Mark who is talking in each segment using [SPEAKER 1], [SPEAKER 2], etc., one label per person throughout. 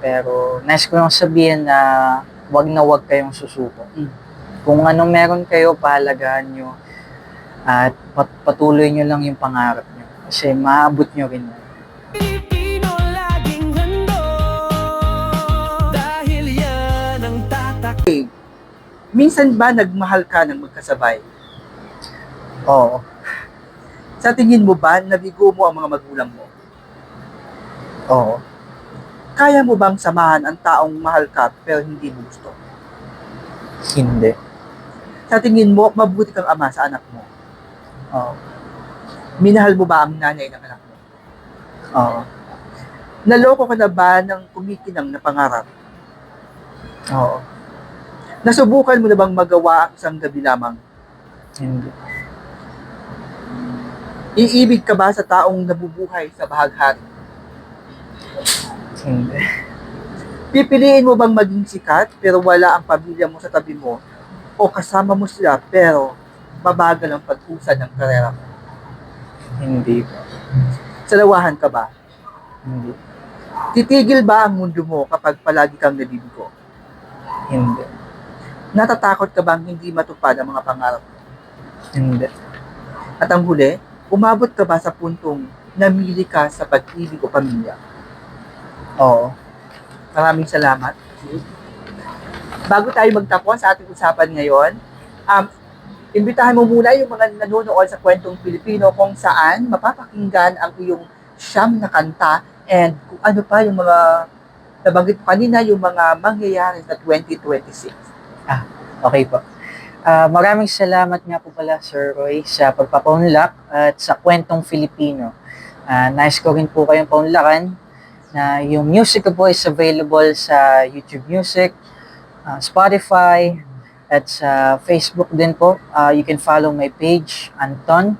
[SPEAKER 1] pero nice ko lang sabihin na wag kayong susuko.
[SPEAKER 2] Mm.
[SPEAKER 1] Kung anong meron kayo, pahalagahan nyo at patuloy nyo lang yung pangarap nyo. Kasi maabot nyo rin yan.
[SPEAKER 3] Pilipino laging hando dahil yan ang tatak.
[SPEAKER 2] Minsan ba nagmahal ka ng magkasabay?
[SPEAKER 1] Oo.
[SPEAKER 2] Sa tingin mo ba, nabigo mo ang mga magulang mo?
[SPEAKER 1] Oo.
[SPEAKER 2] Kaya mo bang samahan ang taong mahal ka pero hindi mo gusto?
[SPEAKER 1] Hindi.
[SPEAKER 2] Sa tingin mo, mabuti kang ama sa anak mo?
[SPEAKER 1] Oo.
[SPEAKER 2] Minahal mo ba ang nanay ng anak mo?
[SPEAKER 1] Oo.
[SPEAKER 2] Naloko ka na ba ng kumikinang na pangarap?
[SPEAKER 1] Oo.
[SPEAKER 2] Nasubukan mo na bang magawa ang isang gabi lamang?
[SPEAKER 1] Hindi.
[SPEAKER 2] Iibig ka ba sa taong nabubuhay sa bahaghari?
[SPEAKER 1] Hindi.
[SPEAKER 2] Pipiliin mo bang maging sikat pero wala ang pamilya mo sa tabi mo? O kasama mo sila pero mabagal ang pag-usad ng karera mo?
[SPEAKER 1] Hindi po.
[SPEAKER 2] Salawahan ka ba?
[SPEAKER 1] Hindi.
[SPEAKER 2] Titigil ba ang mundo mo kapag palagi kang nabibigo?
[SPEAKER 1] Hindi.
[SPEAKER 2] Natatakot ka bang hindi matupad ang mga pangarap mo?
[SPEAKER 1] Hindi.
[SPEAKER 2] At ang huli, umabot ka ba sa puntong namili ka sa pag-ibig o pamilya?
[SPEAKER 1] Oo.
[SPEAKER 2] Maraming salamat. Bago tayo magtapos sa ating usapan ngayon, imbitahan mo muna yung mga nanonood sa Kwentong Pilipino kung saan mapapakinggan ang iyong siyam na kanta and kung ano pa yung mga nabanggit ko kanina, yung mga mangyayari sa 2026.
[SPEAKER 1] Okay po. Maraming salamat nga po pala, Sir Roy, sa pagpapaunlak at sa Kwentong Filipino. Nice ko rin po kayong paunlakan na yung music ko po is available sa YouTube Music, Spotify, at sa Facebook din po. You can follow my page, Anton.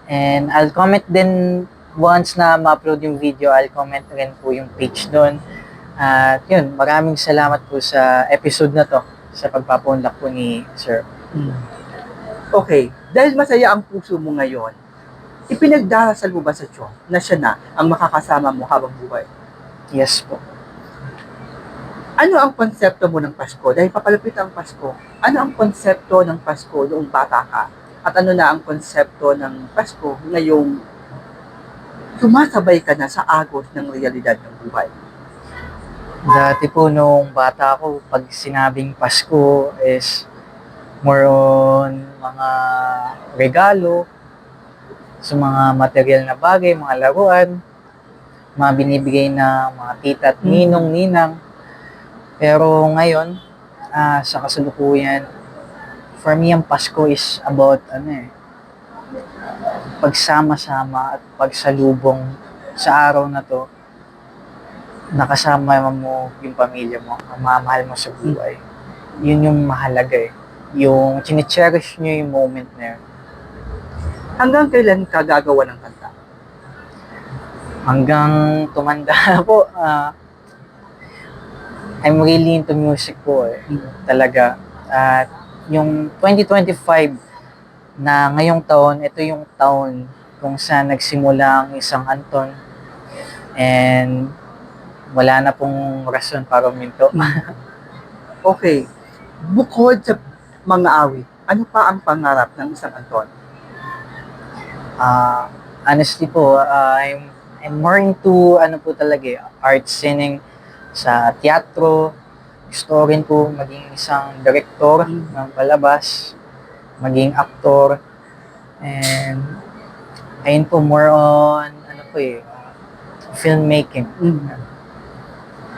[SPEAKER 1] And I'll comment din once na ma-upload yung video, I'll comment rin po yung page doon. At yun, maraming salamat po sa episode na to, sa pagpapaunlak po ni Sir.
[SPEAKER 2] Okay, dahil masaya ang puso mo ngayon, ipinagdarasal mo ba sa Diyos na siya na ang makakasama mo habang buhay?
[SPEAKER 1] Yes po.
[SPEAKER 2] Ano ang konsepto mo ng Pasko? Dahil papalapit ang Pasko, ano ang konsepto ng Pasko noong bata ka? At ano na ang konsepto ng Pasko ngayong sumasabay ka na sa agos ng realidad ng buhay?
[SPEAKER 1] Dati po nung bata ako, pag sinabing Pasko is more on mga regalo, sa mga material na bagay, mga laruan, mga binibigay na mga tita at ninong, ninang. Pero ngayon, sa kasalukuyan, for me, ang Pasko is about, pagsama-sama at pagsalubong sa araw na to, nakasama mo yung pamilya mo, ang mamahal mo sa buhay. Yun yung mahalaga eh. Yung chine-cherish nyo yung moment na yun.
[SPEAKER 2] Hanggang kailan ka gagawa ng kanta?
[SPEAKER 1] Hanggang tumanda po, I'm really into music po eh. Talaga. At yung 2025 na ngayong taon, ito yung taon kung saan nagsimula ang isang Anton. And wala na pong rason para uminto.
[SPEAKER 2] Okay, bukod sa mga awit, ano pa ang pangarap ng isang Anton?
[SPEAKER 1] Honestly po, I'm more into po talaga art singing sa teatro. Gusto rin po maging isang direktor ng palabas, maging aktor, and ayun po more on filmmaking.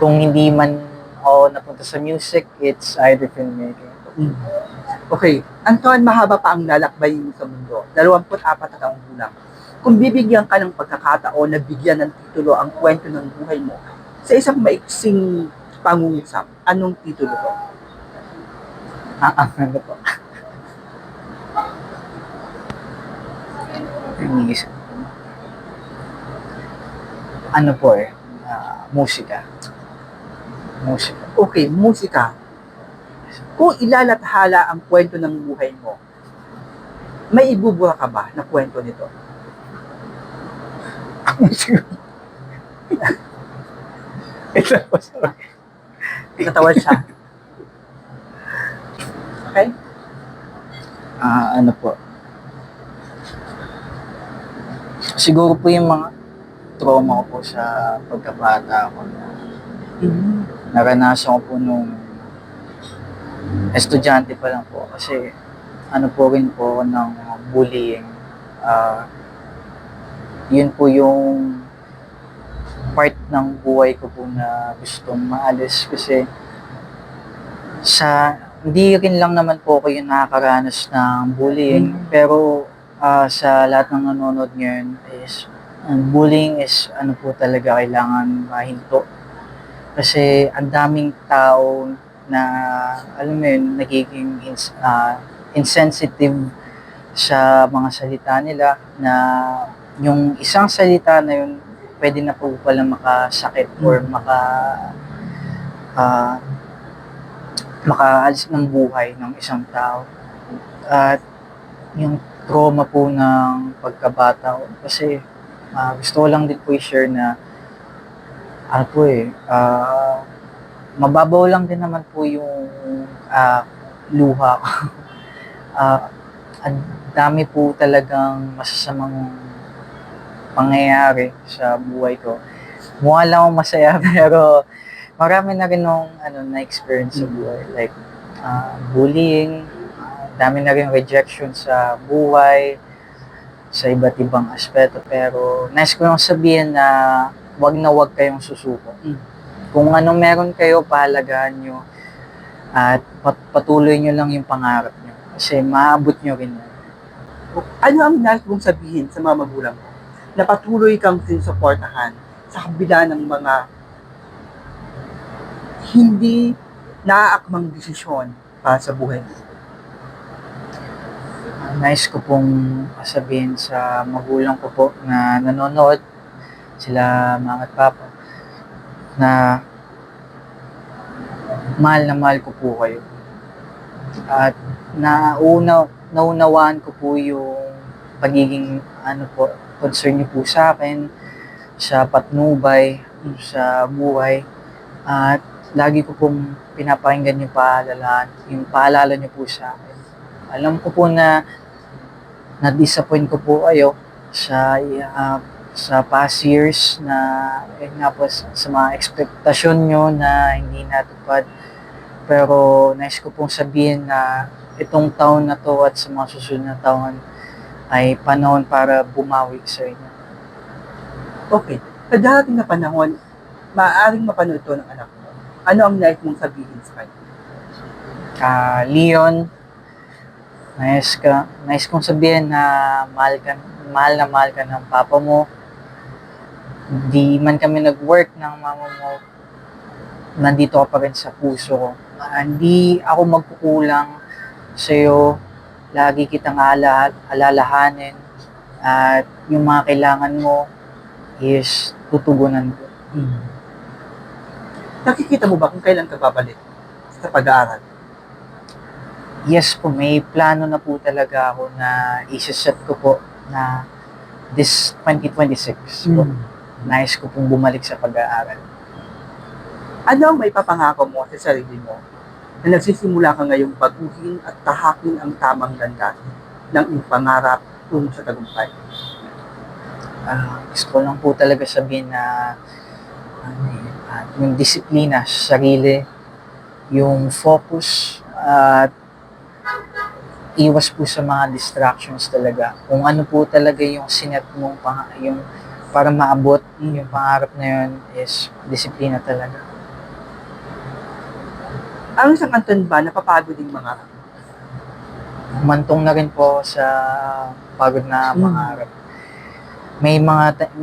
[SPEAKER 1] Kung hindi man ako napunta sa music, it's either filmmaking.
[SPEAKER 2] Okay, Anton, mahaba pa ang lalakbay mo sa mundo. 24 na taong gulang. Kung bibigyan ka ng pagkakataon na bigyan ng titulo ang kwento ng buhay mo, sa isang maiksing pangungusap, anong titulo to?
[SPEAKER 1] Ano po? Ano po musika. Musika.
[SPEAKER 2] Okay, musika. Kung ilalathala ang kwento ng buhay mo, may ibubura ka ba na kwento nito?
[SPEAKER 1] Ito po, sorry.
[SPEAKER 2] Natawa siya. Okay?
[SPEAKER 1] Ano po. Siguro po yung mga trauma ko po sa pagkabata ko na naranasan ko po nung estudyante pa lang po kasi ano po rin po ng bullying. Yun po yung part ng buhay ko po na gustong maalis kasi hindi rin lang naman po ako yung nakakaranas ng bullying pero sa lahat ng nanonood ngayon is ang bullying is ano po talaga kailangan mahinto kasi ang daming tao na alam mo yun nagiging insensitive sa mga salita nila na yung isang salita na yun pwede na po pala makasakit or makaalis ng buhay ng isang tao. At yung trauma po ng pagkabata ko kasi gusto ko lang din po i-share na ano po mababaw lang din naman po yung luha ko. Ang dami po talagang masasamang pangyayari sa buhay ko. Mukha lang akong masaya pero marami na rin nung na-experience sa buhay. Like bullying, dami na rin rejection sa buhay, sa iba't ibang aspeto. Pero nice ko lang sabihin na wag kayong susuko. Kung anong meron kayo, pahalagahan nyo at patuloy nyo lang yung pangarap nyo. Kasi maabot nyo rin yun.
[SPEAKER 2] Ano ang nais mong sabihin sa mga magulang mo na patuloy kang sinusuportahan sa kabila ng mga hindi naaakmang desisyon para sa buhay mo?
[SPEAKER 1] Nice ko pong sabihin sa magulang ko po na nanonood, sila mama at papa, na mahal ko po kayo. At naunawaan ko po yung pagiging concern niyo po sa akin, sa patnubay, sa buhay. At lagi ko pong pinapakinggan yung paalala niyo po sa akin. Alam ko po na na-disappoint ko po kayo sa past years na nga po sa mga expectasyon nyo na hindi natupad. Pero nice ko pong sabihin na itong taon na to at sa mga susunod na taon ay panahon para bumawi sa inyo.
[SPEAKER 2] Okay. Sa darating na panahon, maaaring mapanood ito ng anak mo. Ano ang nais mong sabihin sa kanya?
[SPEAKER 1] Leon, nice kong sabihin na mahal ka ng papa mo. Di man kami nag-work ng mama mo, nandito ka pa rin sa puso ko. Hindi ako magkukulang sa'yo. Lagi kitang alalahanin. At yung mga kailangan mo is tutugunan ko.
[SPEAKER 2] Nakikita mo ba kung kailan ka babalik sa pag-aaral?
[SPEAKER 1] Yes po, may plano na po talaga ako na isa-set ko po na this 2026 po. Nice ko pong bumalik sa pag-aaral.
[SPEAKER 2] Ano ang may papangako mo sa sarili mo na nagsisimula ka ngayong baguhin at tahakin ang tamang landas ng iyong pangarap tungo sa tagumpay?
[SPEAKER 1] Gusto ko lang po talaga sabihin na yung disiplina sa sarili, yung focus at iwas po sa mga distractions talaga. Kung ano po talaga yung sinet mong yung para maabot yung pangarap na yun is disiplina talaga.
[SPEAKER 2] Ang isang Anton ba napapagod yung mga
[SPEAKER 1] Humantong na rin po sa pagod na pangarap. May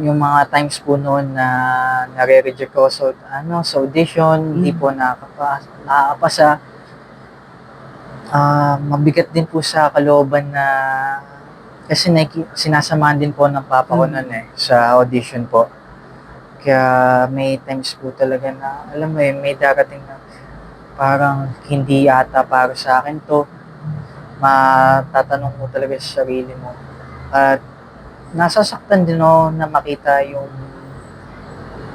[SPEAKER 1] yung mga times po noon na nare-reject ko sa audition, hindi po nakakapasa. Mabigat din po sa kalooban na kasi sinasamahan din po ng papa ko noon sa audition po. Kaya may times po talaga na alam mo may darating na parang hindi ata para sa akin to. Matatanong mo talaga sa sarili mo. At nasasaktan din ako na makita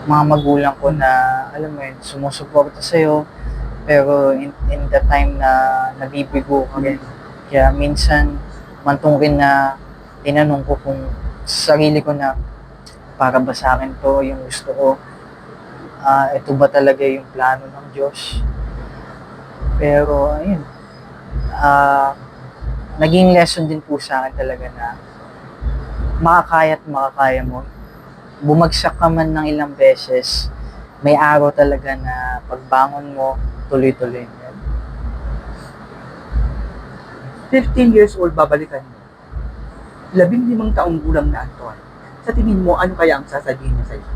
[SPEAKER 1] mga magulang ko na, alam mo yun, sumusuporta sa'yo, pero in the time na nabibigo ka rin. Kaya minsan, mantong rin na tinanong ko kung sa sarili ko na, para ba sa akin to yung gusto ko? Ito ba talaga yung plano ng Diyos? Pero, ayun, naging lesson din po sa akin talaga na makakaya at makakaya mo. Bumagsak ka man ng ilang beses, may araw talaga na pagbangon mo, tuloy-tuloy mo yan.
[SPEAKER 2] 15 years old, babalikan mo. 15 taong gulang na Anton. Sa tingin mo, ano kaya ang sasabihin niya sa'yo?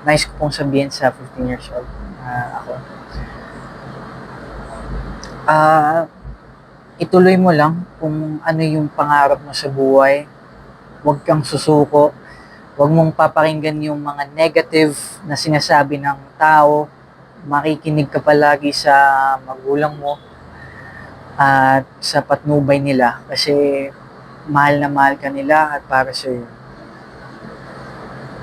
[SPEAKER 1] Nice ko pong sabihin sa 15 years old ako. Ituloy mo lang kung ano yung pangarap mo sa buhay. Huwag kang susuko. Huwag mong papakinggan yung mga negative na sinasabi ng tao. Makikinig ka palagi sa magulang mo at sa patnubay nila kasi mahal na mahal ka nila at para sa iyo.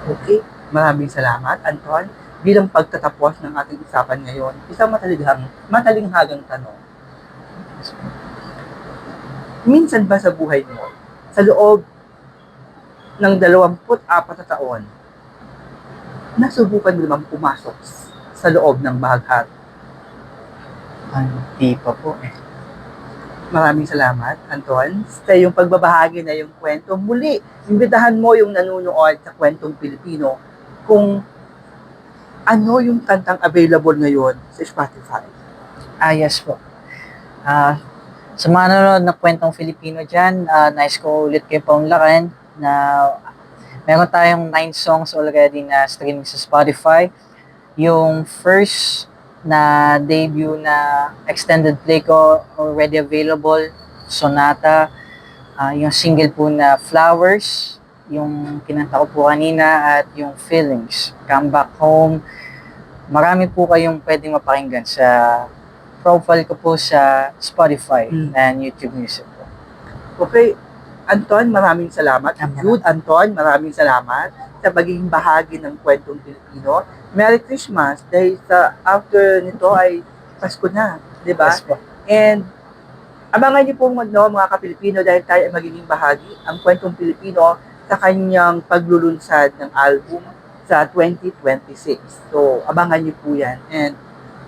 [SPEAKER 2] Okay, maraming salamat, Anton. Bilang pagtatapos ng ating usapan ngayon, isang matalinghagang tanong. Minsan ba sa buhay mo, sa loob ng 24 na taon, nasubukan mo naman pumasok sa loob ng bahaghari?
[SPEAKER 1] Hindi pa po eh.
[SPEAKER 2] Maraming salamat, Anton, sa iyong pagbabahagi na yung kwento. Muli, imbitahan mo yung nanonood sa Kwentong Pilipino kung ano yung kantang available ngayon sa Spotify.
[SPEAKER 1] Yes po. Sa mga nanonood ng Kwentong Filipino dyan, nice ko ulit kayo paunlakan na meron tayong 9 songs already na streaming sa Spotify. Yung first na debut na extended play ko already available, Sonata. Yung single po na Flowers, yung kinanta ko po kanina, at yung Feelings, Come Back Home. Marami po kayong pwedeng mapakinggan sa profile ko po sa Spotify and YouTube Music po.
[SPEAKER 2] Okay, Anton, maraming salamat. Jude, Anton, maraming salamat sa pagiging bahagi ng Kwentong Pilipino. Merry Christmas! Dahil sa after nito ay Pasko na, di ba?
[SPEAKER 1] Yes po.
[SPEAKER 2] And abangan niyo po mga Kapilipino dahil tayo ay magiging bahagi ang Kwentong Pilipino sa kanyang paglulunsad ng album sa 2026. So, abangan niyo po yan. And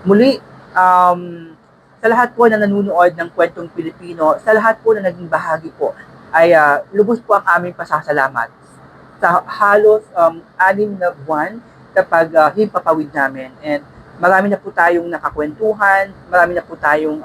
[SPEAKER 2] muli, sa lahat po na nanonood ng Kwentong Pilipino, sa lahat po na naging bahagi po, ay lubos po ang aming pasasalamat sa halos 6 na buwan kapag himpapawid namin. And marami na po tayong nakakwentuhan, marami na po tayong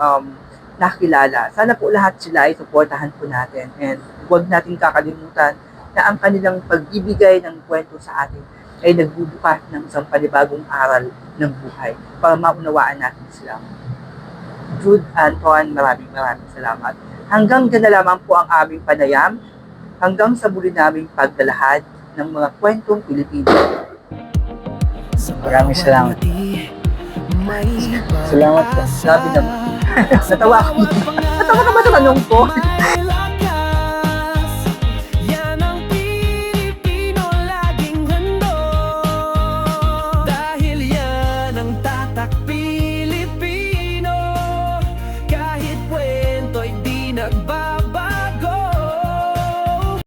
[SPEAKER 2] nakilala. Sana po lahat sila ay suportahan po natin. And huwag natin kakalimutan na ang kanilang pagbibigay ng kwento sa atin ay nagbubukas ng isang panibagong aral ng buhay para maunawaan natin sila. Jude, Anton, maraming salamat. Hanggang dyan na lamang po ang aming panayam. Hanggang sa muli naming paglalahad ng mga Kwentong Pilipino.
[SPEAKER 1] Maraming salamat. Salamat po.
[SPEAKER 2] Sabi naman. Natawa ako. Natawa ka ba sa tanong ko?